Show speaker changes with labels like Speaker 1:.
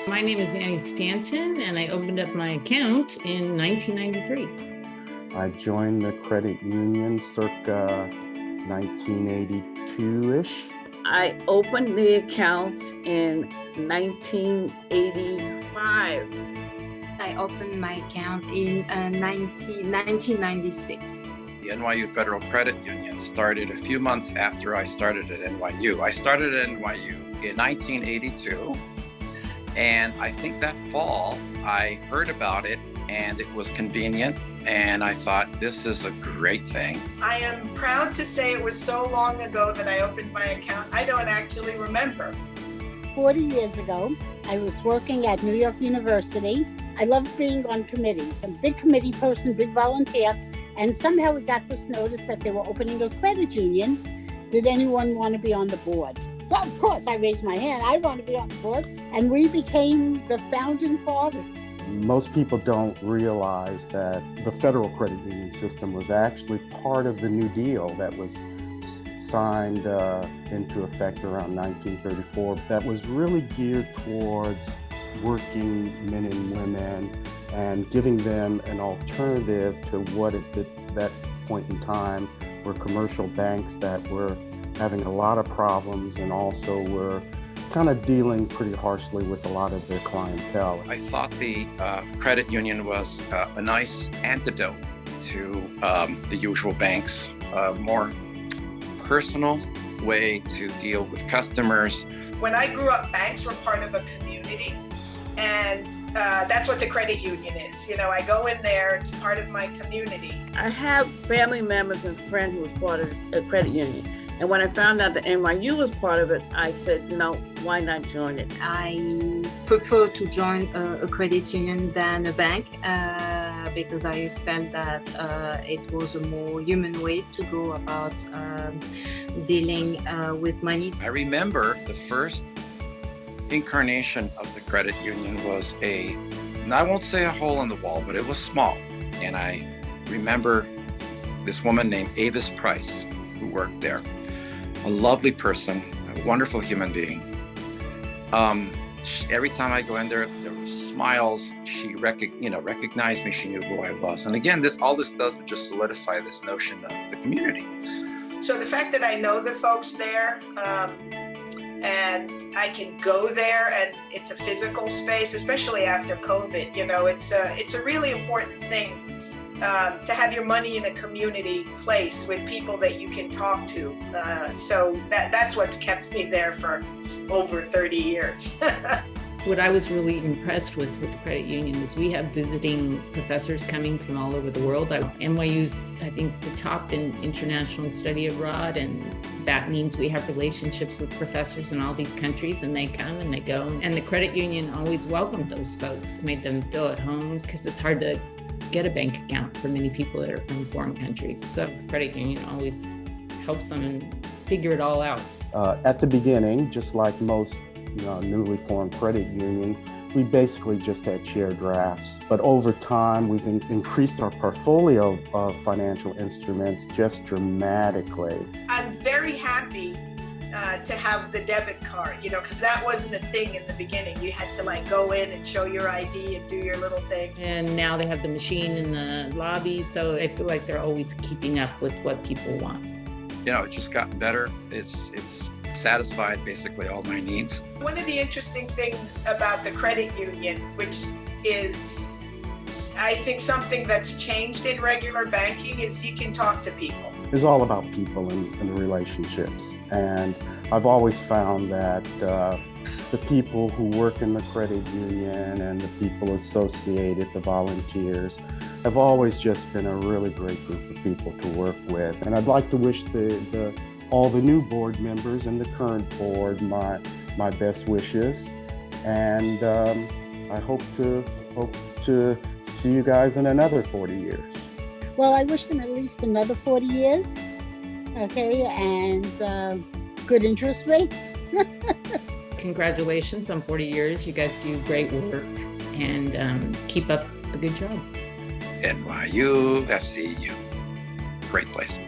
Speaker 1: My name is Annie Stanton, and I opened up my account in 1993.
Speaker 2: I joined the credit union circa 1982-ish.
Speaker 3: I opened the account in 1985.
Speaker 4: I opened my account in 1996.
Speaker 5: The NYU Federal Credit Union started a few months after I started at NYU. I started at NYU in 1982, and I think that fall I heard about it and it was convenient, and I thought, this is a great thing.
Speaker 6: I am proud to say it was so long ago that I opened my account, I don't actually remember.
Speaker 7: 40 years ago, I was working at New York University. I loved being on committees. I'm a big committee person, big volunteer, and somehow we got this notice that they were opening a credit union. Did anyone want to be on the board? So of course I raised my hand, I want to be on the board, and we became the founding fathers.
Speaker 2: Most people don't realize that the federal credit union system was actually part of the New Deal that was signed into effect around 1934. That was really geared towards working men and women and giving them an alternative to what at that point in time were commercial banks that were having a lot of problems and also were kind of dealing pretty harshly with a lot of their clientele.
Speaker 5: I thought the credit union was a nice antidote to the usual banks, a more personal way to deal with customers.
Speaker 6: When I grew up, banks were part of a community, and that's what the credit union is. You know, I go in there, it's part of my community.
Speaker 3: I have family members and friends who was part of a credit union. And when I found out that NYU was part of it, I said, no, why not join it?
Speaker 4: I prefer to join a credit union than a bank because I felt that it was a more human way to go about dealing with money.
Speaker 5: I remember the first incarnation of the credit union was and I won't say a hole in the wall, but it was small. And I remember this woman named Avis Price who worked there. A lovely person, a wonderful human being. Every time I go in there were smiles. She recognized me. She knew who I was. And again, all this does is just solidify this notion of the community.
Speaker 6: So the fact that I know the folks there, and I can go there, and it's a physical space, especially after COVID. You know, it's a really important thing. To have your money in a community place with people that you can talk to. So that's what's kept me there for over 30 years.
Speaker 1: What I was really impressed with the credit union is we have visiting professors coming from all over the world. NYU's, I think, the top in international study abroad, and that means we have relationships with professors in all these countries, and they come and they go. And the credit union always welcomed those folks, made them feel at home, because it's hard to get a bank account for many people that are from foreign countries. So the credit union always helps them and figure it all out.
Speaker 2: At the beginning, just like most newly formed credit union, we basically just had share drafts. But over time, we've increased our portfolio of financial instruments just dramatically.
Speaker 6: I'm very happy to have the debit card, because that wasn't a thing in the beginning. You had to go in and show your ID and do your little thing.
Speaker 1: And now they have the machine in the lobby, so I feel like they're always keeping up with what people want.
Speaker 5: It's just gotten better. It's satisfied basically all my needs.
Speaker 6: One of the interesting things about the credit union, which is, I think, something that's changed in regular banking, is you can talk to people.
Speaker 2: It's all about people and relationships. And I've always found that the people who work in the credit union and the people associated, the volunteers, have always just been a really great group of people to work with. And I'd like to wish all the new board members and the current board my best wishes. And I hope to see you guys in another 40 years.
Speaker 7: Well, I wish them at least another 40 years, okay, and good interest rates.
Speaker 1: Congratulations on 40 years. You guys do great work, and keep up the good job.
Speaker 5: NYU FCU, great place.